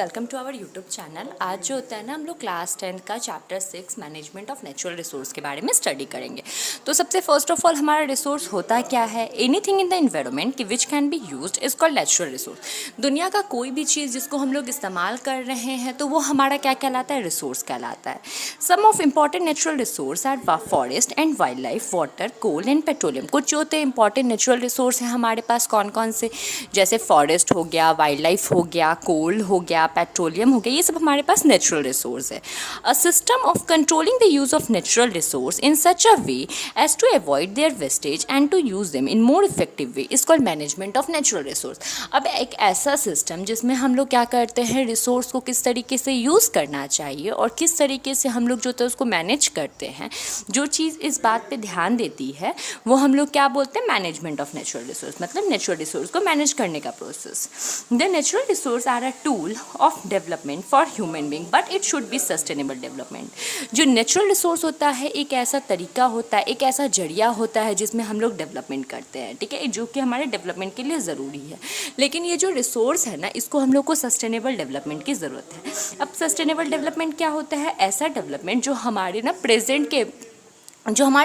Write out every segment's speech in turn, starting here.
Welcome to our YouTube channel. आज जो होता है ना, हम लोग क्लास 10th का chapter 6 management of natural resource के बारे में स्टडी करेंगे। तो सबसे फर्स्ट ऑफ ऑल हमारा रिसोर्स होता क्या है? एनीथिंग इन द इन्वायरमेंट की which can be used is called natural resource. दुनिया का कोई भी चीज़ जिसको हम लोग इस्तेमाल कर रहे हैं तो वो हमारा क्या कहलाता है? रिसोर्स कहलाता है। Some of important natural resource are forest and wild life, water, coal and petroleum. कुछ जो होते हैं इंपॉर्टेंट नेचुरल रिसोर्स हैं हमारे पास कौन कौन से, जैसे फॉरेस्ट हो गया, वाइल्ड लाइफ हो गया, कोल हो गया, पेट्रोलियम हो गया, ये सब हमारे पास नेचुरल रिसोर्स है। A system of controlling the use of natural resource in such a way as to avoid their wastage and to use them in more effective way is called management of natural resource. अब एक ऐसा system जिसमें हम लोग क्या करते हैं, resource को किस तरीके से यूज़ करना चाहिए और किस तरीके से हम लोग जो होता है उसको मैनेज करते हैं, जो चीज़ इस बात पे ध्यान देती है वो हम लोग क्या बोलते हैं? मैनेजमेंट ऑफ नेचुरल रिसोर्स, मतलब नेचुरल रिसोर्स को मैनेज करने का process. The natural resource are a tool of development for human being but it should be sustainable development. जो नेचुरल रिसोर्स होता है एक ऐसा तरीका होता है, एक ऐसा जरिया होता है जिसमें हम लोग डेवलपमेंट करते हैं, ठीक है, जो कि हमारे डेवलपमेंट के लिए ज़रूरी है। लेकिन ये जो रिसोर्स है ना, इसको हम लोग को सस्टेनेबल डेवलपमेंट की ज़रूरत है। अब सस्टेनेबल डेवलपमेंट क्या होता है? ऐसा डेवलपमेंट जो हमारे ना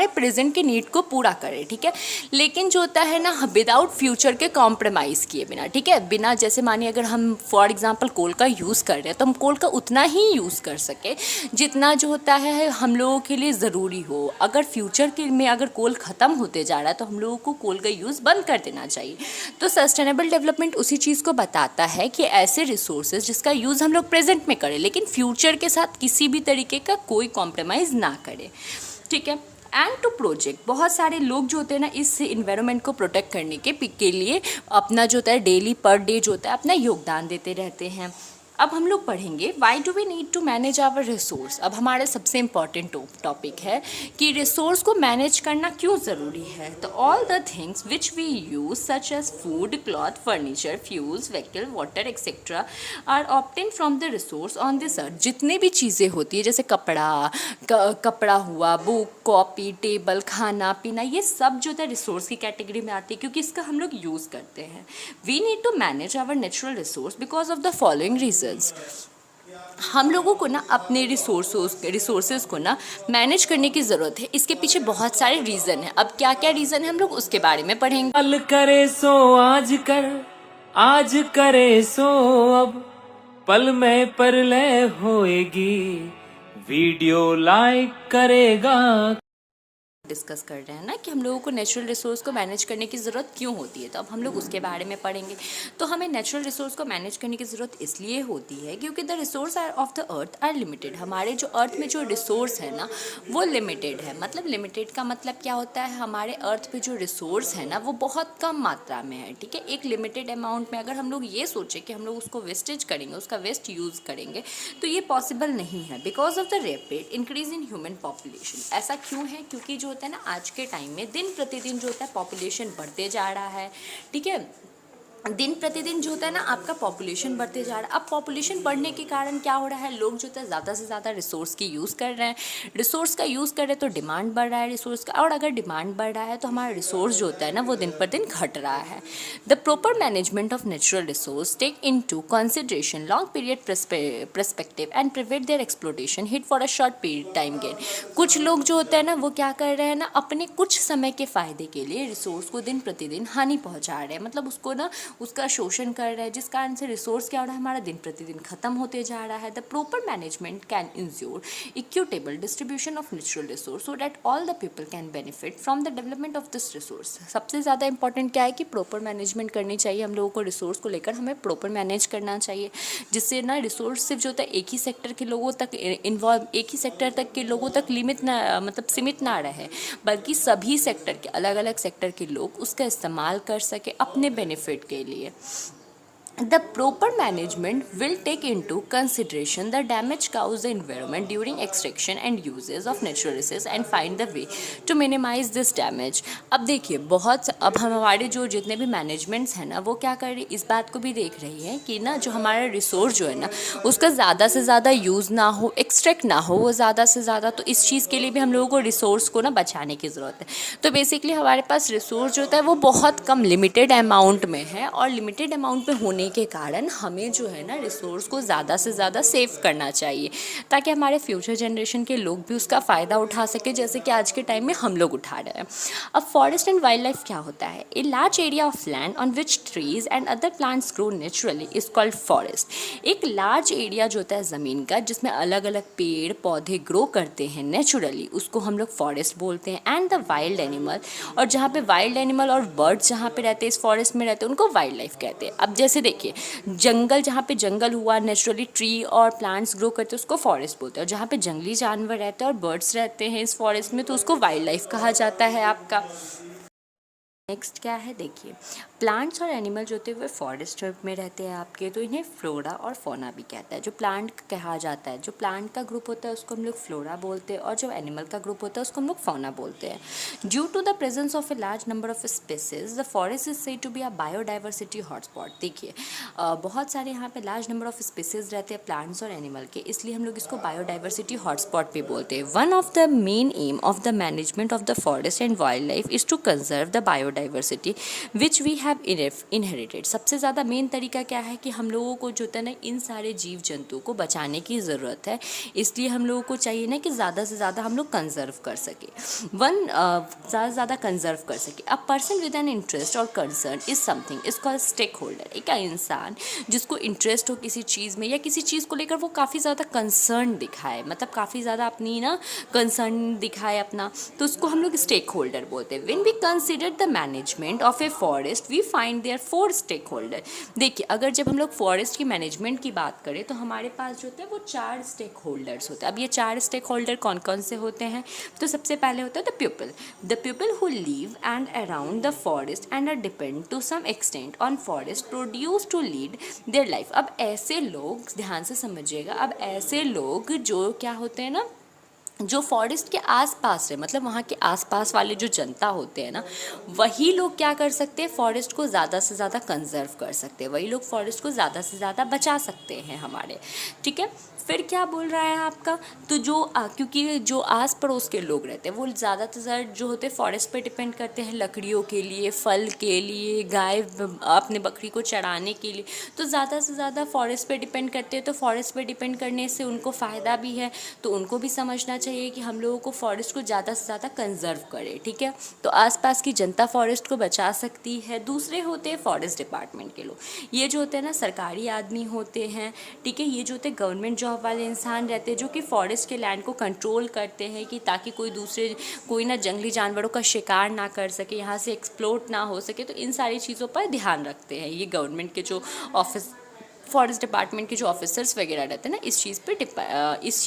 प्रेजेंट के नीड को पूरा करे, ठीक है, लेकिन जो होता है ना विदाउट फ्यूचर के कॉम्प्रोमाइज़ किए बिना, ठीक है, बिना, जैसे मानिए अगर हम फॉर एग्जांपल कोल का यूज़ कर रहे हैं तो हम कोल का उतना ही यूज़ कर सके जितना जो होता है हम लोगों के लिए ज़रूरी हो। अगर फ्यूचर के में अगर कोल ख़त्म होते जा रहा है तो हम लोगों को कोल का यूज़ बंद कर देना चाहिए। तो सस्टेनेबल डेवलपमेंट उसी चीज़ को बताता है कि ऐसे रिसोर्सेज जिसका यूज़ हम लोग प्रेजेंट में करें लेकिन फ्यूचर के साथ किसी भी तरीके का कोई कॉम्प्रोमाइज़ ना करें, ठीक है। एंड टू प्रोजेक्ट, बहुत सारे लोग जो होते हैं ना इस इन्वायरमेंट को प्रोटेक्ट करने के लिए अपना जो होता है डेली पर डे जो होता है अपना योगदान देते रहते हैं। अब हम लोग पढ़ेंगे why do we need to manage our resource. अब हमारा सबसे इम्पॉर्टेंट टॉपिक है कि रिसोर्स को मैनेज करना क्यों ज़रूरी है। तो all the things which we use such as food, cloth, furniture, fuels, vehicle, water etcetera are obtain from the resource on this earth. जितनी भी चीज़ें होती है जैसे कपड़ा हुआ, बुक, कॉपी, टेबल, खाना पीना, ये सब जो है रिसोर्स की कैटेगरी में आती है क्योंकि इसका हम लोग यूज़ करते हैं। We need to manage our natural resource because of the following reason. हम लोगों को ना अपने रिसोर्सेज को ना मैनेज करने की ज़रूरत है। इसके पीछे बहुत सारे रीज़न हैं। अब क्या क्या रीज़न है हम लोग उसके बारे में पढ़ेंगे। कल करे सो आज कर, आज करे सो अब, पल में परलय होएगी, वीडियो लाइक करेगा। डिस्कस कर रहे हैं ना कि हम लोगों को नेचुरल रिसोर्स को मैनेज करने की ज़रूरत क्यों होती है, तो अब हम लोग उसके बारे में पढ़ेंगे। तो हमें नेचुरल रिसोर्स को मैनेज करने की ज़रूरत इसलिए होती है क्योंकि the resource are of the earth are limited. हमारे जो अर्थ में जो रिसोर्स है ना वो लिमिटेड है। मतलब लिमिटेड का मतलब क्या होता है? हमारे अर्थ पे जो रिसोर्स है ना वो बहुत कम मात्रा में है, ठीक है। एक लिमिटेड अमाउंट में अगर हम लोग ये सोचें कि हम लोग उसको वेस्टेज करेंगे, उसका वेस्ट यूज़ करेंगे, तो ये पॉसिबल नहीं है because of the rapid increase in human population. ऐसा क्यों है? क्योंकि जो होता है ना आज के टाइम में दिन प्रतिदिन जो होता है पॉपुलेशन बढ़ते जा रहा है, ठीक है। दिन प्रतिदिन जो होता है ना आपका पॉपुलेशन बढ़ते जा रहा है। अब पॉपुलेशन बढ़ने के कारण क्या हो रहा है? लोग जो होता है ज़्यादा से ज़्यादा रिसोर्स की यूज़ कर रहे हैं। रिसोर्स का यूज़ कर रहे हैं तो डिमांड बढ़ रहा है रिसोर्स का, और अगर डिमांड बढ़ रहा है तो हमारा रिसोर्स जो होता है ना वो दिन पर दिन घट रहा है। The proper management of natural resource take into consideration long period perspective and prevent their exploitation hit for a short period time gain. कुछ लोग जो होता है ना वो क्या कर रहे हैं ना अपने कुछ समय के फ़ायदे के लिए रिसोर्स को दिन प्रतिदिन हानि पहुँचा रहे हैं, मतलब उसको ना उसका शोषण कर रहा है, जिस कारण से रिसोर्स क्या हो रहा है हमारा दिन प्रतिदिन खत्म होते जा रहा है। The proper management can ensure equitable distribution of natural resource so that all the people can benefit from the development of this resource. सबसे ज़्यादा इंपॉर्टेंट क्या है कि प्रॉपर मैनेजमेंट करनी चाहिए। हम लोगों को रिसोर्स को लेकर हमें प्रॉपर मैनेज करना चाहिए, जिससे ना रिसोर्स सिर्फ जो होता है एक ही सेक्टर के लोगों तक इन्वॉल्व, एक ही सेक्टर तक के लोगों तक लिमिट ना, मतलब सीमित ना रहे, बल्कि सभी सेक्टर के अलग अलग सेक्टर के लोग उसका इस्तेमाल कर सके अपने बेनिफिट के लिए। The proper management will take into consideration the damage caused the environment during extraction and uses of natural resources and find the way to minimize this damage। अब देखिए अब हमारे जो जितने भी मैनेजमेंट्स हैं ना वो क्या कर रही, इस बात को भी देख रही है कि ना जो हमारा रिसोर्स जो है ना उसका ज़्यादा से ज़्यादा यूज़ ना हो, एक्सट्रैक्ट ना हो वो ज़्यादा से ज़्यादा। तो इस चीज़ के लिए भी हम लोगों को रिसोर्स को ना बचाने की ज़रूरत है। तो बेसिकली हमारे पास रिसोर्स जो होता है वो बहुत कम लिमिटेड अमाउंट में है, और लिमिटेड अमाउंट में होने होने के कारण हमें जो है ना रिसोर्स को ज़्यादा से ज़्यादा सेव करना चाहिए, ताकि हमारे फ्यूचर जनरेशन के लोग भी उसका फ़ायदा उठा सके, जैसे कि आज के टाइम में हम लोग उठा रहे हैं। अब फॉरेस्ट एंड वाइल्ड लाइफ क्या होता है? A large area of land on which trees and other plants grow naturally is called forest. एक लार्ज एरिया जो होता है ज़मीन का, जिसमें अलग अलग पेड़ पौधे ग्रो करते हैं नेचुरली, उसको हम लोग फॉरेस्ट बोलते हैं। एंड द वाइल्ड एनिमल, और जहाँ पे वाइल्ड एनिमल और बर्ड्स जहाँ पे रहते हैं, इस फॉरेस्ट में रहते हैं, उनको वाइल्ड लाइफ कहते हैं। अब जैसे देखिए, जंगल, जहाँ पे जंगल हुआ, नेचुरली ट्री और प्लांट्स ग्रो करते हैं, उसको फॉरेस्ट बोलते हैं। और जहाँ पे जंगली जानवर रहते हैं और बर्ड्स रहते हैं इस फॉरेस्ट में, तो उसको वाइल्ड लाइफ कहा जाता है आपका। नेक्स्ट क्या है, देखिए, प्लांट्स और एनिमल जो होते हैं वे फॉरेस्ट में रहते हैं आपके, तो इन्हें फ्लोरा और फौना भी कहता है। जो प्लांट कहा जाता है, जो प्लांट का ग्रुप होता है उसको हम लोग फ्लोरा बोलते हैं, और जो एनिमल का ग्रुप होता है उसको हम लोग फौना बोलते हैं। Due to the presence of a large number of species, the forest is said to be a biodiversity hotspot. देखिए, बहुत सारे यहाँ पे लार्ज नंबर ऑफ स्पीसीज रहते हैं प्लांट्स और एनिमल के, इसलिए हम लोग इसको बायोडाइवर्सिटी हॉटस्पॉट भी बोलते हैं। One of the main aim of the management of the forest and wild life is to conserve the biodiversity which we have inherited. सबसे ज़्यादा मेन तरीका क्या है कि हम लोगों को जो होता है ना, इन सारे जीव जंतुओं को बचाने की ज़रूरत है, इसलिए हम लोगों को चाहिए ना कि ज़्यादा से ज़्यादा हम लोग कंजर्व कर सके, ज़्यादा से ज़्यादा कंजर्व कर सके। A person with an interest और concern is something is called stakeholder. एक इंसान जिसको इंटरेस्ट हो किसी चीज़ में या किसी चीज़ को लेकर वो काफ़ी ज़्यादा कंसर्न दिखाए, मतलब काफ़ी ज़्यादा अपनी ना कंसर्न दिखाए अपना, तो उसको हम लोग स्टेक होल्डर बोलते हैं। When we consider the management of a forest we find there 4 stakeholder. देखिए, अगर जब हम लोग फॉरेस्ट की मैनेजमेंट की बात करें तो हमारे पास जो होता है वो 4 स्टेक होल्डर्स होते हैं। अब ये 4 स्टेक होल्डर कौन कौन से होते हैं? तो सबसे पहले होता है the people who live and around the forest and are depend to some extent on forest produce to lead their life. अब ऐसे लोग, ध्यान से समझिएगा, अब ऐसे लोग जो क्या होते हैं ना, जो फॉरेस्ट के आसपास है, मतलब वहाँ के आसपास वाले जो जनता होते हैं ना, वही लोग क्या कर सकते हैं, फॉरेस्ट को ज़्यादा से ज़्यादा कंजर्व कर सकते हैं, वही लोग फॉरेस्ट को ज़्यादा से ज़्यादा बचा सकते हैं हमारे। ठीक है, फिर क्या बोल रहा है आपका, तो जो क्योंकि जो आस पड़ोस के लोग रहते हैं वो ज़्यादा से ज़्यादा जो होते हैं फॉरेस्ट पे डिपेंड करते हैं, लकड़ियों के लिए, फल के लिए, गाय अपने बकरी को चराने के लिए, तो ज़्यादा से ज़्यादा फॉरेस्ट पे डिपेंड करते हैं। तो फॉरेस्ट पे डिपेंड करने से उनको फ़ायदा भी है, तो उनको भी समझना चाहिए कि हम लोगों को फॉरेस्ट को ज़्यादा से ज़्यादा कंजर्व करें। ठीक है, तो आसपास की जनता फॉरेस्ट को बचा सकती है। दूसरे होते हैं फॉरेस्ट डिपार्टमेंट के लोग, ये जो होते हैं ना सरकारी आदमी होते हैं। ठीक है, ये जो होते हैं गवर्नमेंट जॉब वाले इंसान रहते हैं, जो कि फॉरेस्ट के लैंड को कंट्रोल करते हैं कि ताकि कोई ना जंगली जानवरों का शिकार ना कर सके, यहाँ से एक्सप्लोट ना हो सके, तो इन सारी चीज़ों पर ध्यान रखते हैं ये गवर्नमेंट के जो फॉरेस्ट डिपार्टमेंट के जो ऑफिसर्स वगैरह रहते हैं ना, इस चीज़ पर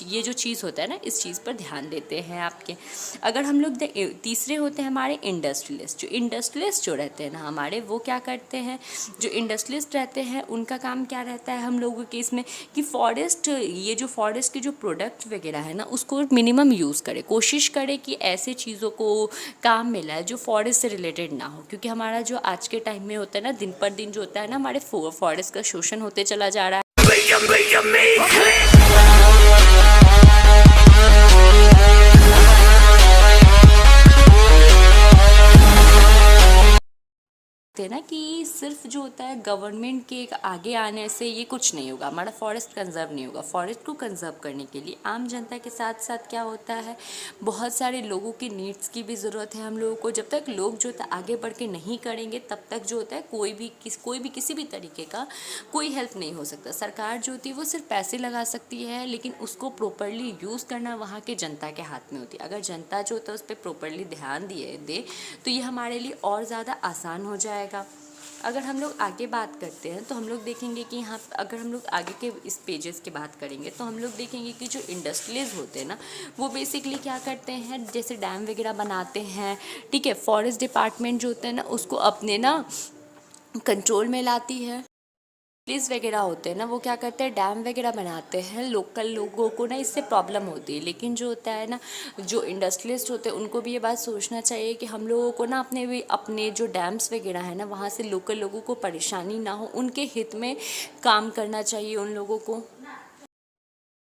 ये जो चीज़ होता है ना, इस चीज़ पर ध्यान देते हैं आपके। अगर हम लोग तीसरे होते हैं हमारे इंडस्ट्रियलिस्ट जो रहते हैं ना हमारे, वो क्या करते हैं, जो इंडस्ट्रियलिस्ट रहते हैं उनका काम क्या रहता है हम लोगों के इसमें, कि ये जो फॉरेस्ट के जो प्रोडक्ट वगैरह है ना उसको मिनिमम यूज़ करे, कोशिश करे कि ऐसे चीज़ों को काम मिला है जो फॉरेस्ट से रिलेटेड ना हो, क्योंकि हमारा जो आज के टाइम में होता है ना, दिन पर दिन जो होता है ना, हमारे फॉरेस्ट का शोषण होते चला जा रहा है। ना कि सिर्फ जो होता है गवर्नमेंट के आगे आने से ये कुछ नहीं होगा, हमारा फॉरेस्ट कंजर्व नहीं होगा। फॉरेस्ट को कंजर्व करने के लिए आम जनता के साथ साथ क्या होता है, बहुत सारे लोगों की नीड्स की भी ज़रूरत है हम लोगों को। जब तक लोग जो होता है आगे बढ़ के नहीं करेंगे, तब तक जो होता है कोई भी किसी भी तरीके का कोई हेल्प नहीं हो सकता। सरकार जो होती है वो सिर्फ पैसे लगा सकती है, लेकिन उसको प्रॉपरली यूज़ करना वहाँ के जनता के हाथ में होती है। अगर जनता जो होता है उस पर प्रॉपरली ध्यान दे तो ये हमारे लिए और ज़्यादा आसान हो जाएगा। अगर हम लोग आगे बात करते हैं तो हम लोग देखेंगे कि यहाँ अगर हम लोग आगे के इस पेजेस की बात करेंगे तो हम लोग देखेंगे कि जो इंडस्ट्रीज होते हैं ना, वो बेसिकली क्या करते हैं, जैसे डैम वगैरह बनाते हैं। ठीक है, फॉरेस्ट डिपार्टमेंट जो होता है ना उसको अपने ना कंट्रोल में लाती है। पुलिस वगैरह होते हैं ना, वो क्या करते हैं, डैम वगैरह बनाते हैं, लोकल लोगों को ना इससे प्रॉब्लम होती है। लेकिन जो होता है ना, जो इंडस्ट्रियलिस्ट होते हैं उनको भी ये बात सोचना चाहिए कि हम लोगों को ना अपने जो डैम्स वगैरह है ना, वहाँ से लोकल लोगों को परेशानी ना हो, उनके हित में काम करना चाहिए उन लोगों को।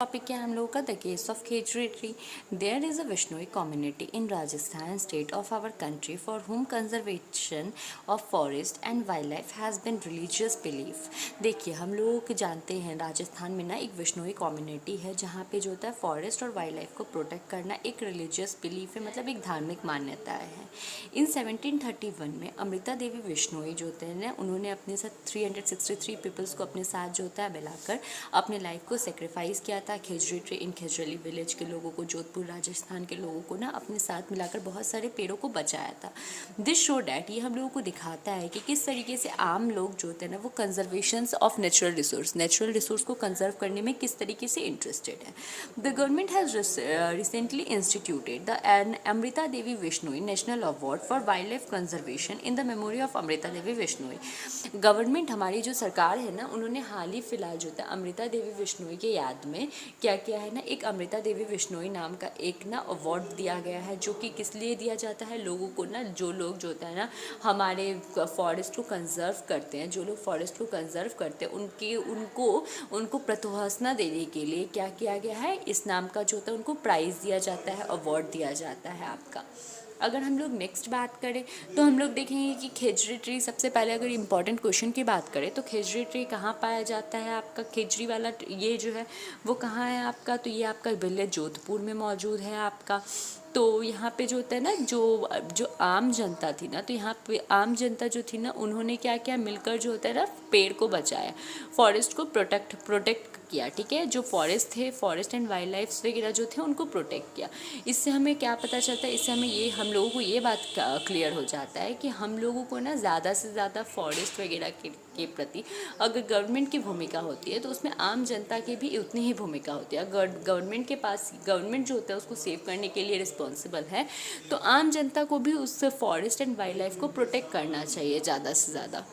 टॉपिक क्या है हम लोगों का, the case of khejri tree. There is a Bishnoi community in Rajasthan state of our country for whom conservation of forest and wild life has been religious belief. देखिए हम लोग जानते हैं राजस्थान में ना एक विश्नोई कम्युनिटी है जहाँ पे जो होता है फॉरेस्ट और वाइल्ड लाइफ को प्रोटेक्ट करना एक रिलीजियस बिलीफ है, मतलब एक धार्मिक मान्यता है। इन 1731 में अमृता देवी विश्नोई जो होते हैं ना, उन्होंने अपने साथ 363 पीपल्स को अपने साथ जो होता है मिलाकर अपने लाइफ को सेक्रीफाइस किया था। खेजड़ी ट्री इन खेजड़ी विलेज के लोगों को, जोधपुर राजस्थान के लोगों को ना अपने साथ मिलाकर बहुत सारे पेड़ों को बचाया था। दिस शो डैट, ये हम लोगों को दिखाता है कि किस तरीके से आम लोग जो होते हैं ना वो कंजर्वेशन ऑफ नेचुरल रिसोर्स को कंजर्व करने में किस तरीके से इंटरेस्टेड है। The government has recently instituted the Amrita Devi Vishnoi national award for wild life conservation in the memory of Amrita Devi Vishnoi. Government, हमारी जो सरकार है ना, उन्होंने हाल ही फिलहाल जो था अमृता देवी विश्नोई के याद में क्या किया है ना, एक अमृता देवी विश्नोई नाम का एक ना अवार्ड दिया गया है, जो कि किस लिए दिया जाता है, लोगों को ना, जो लोग जो होता है ना हमारे फॉरेस्ट को कंजर्व करते हैं, जो लोग फॉरेस्ट को कंजर्व करते हैं उनको प्रोत्साहन देने के लिए क्या किया गया है, इस नाम का जो होता है उनको प्राइज़ दिया जाता है, अवार्ड दिया जाता है आपका। अगर हम लोग नेक्स्ट बात करें तो हम लोग देखेंगे कि खेजड़ी ट्री, सबसे पहले अगर इम्पॉर्टेंट क्वेश्चन की बात करें तो खेजड़ी ट्री कहाँ पाया जाता है आपका, खेजड़ी वाला ये जो है वो कहाँ है आपका, तो ये आपका विलेज जोधपुर में मौजूद है आपका। तो यहाँ पे जो होता है ना, जो आम जनता थी ना, तो यहाँ पे आम जनता जो थी ना, उन्होंने क्या किया, मिलकर जो होता है ना पेड़ को बचाया, फॉरेस्ट को प्रोटेक्ट किया, ठीक है। जो फॉरेस्ट एंड वाइल्ड लाइफ वगैरह जो थे उनको प्रोटेक्ट किया। इससे हमें क्या पता चलता है, इससे हमें हम लोगों को ये बात क्लियर हो जाता है कि हम लोगों को ना ज़्यादा से ज़्यादा फॉरेस्ट वगैरह के प्रति अगर गवर्नमेंट की भूमिका होती है तो उसमें आम जनता की भी उतनी ही भूमिका होती है। अगर गवर्नमेंट जो होता है उसको सेव करने के लिए रिस्पॉन्सिबल है, तो आम जनता को भी उस फॉरेस्ट एंड वाइल्ड लाइफ को प्रोटेक्ट करना चाहिए ज़्यादा से ज़्यादा।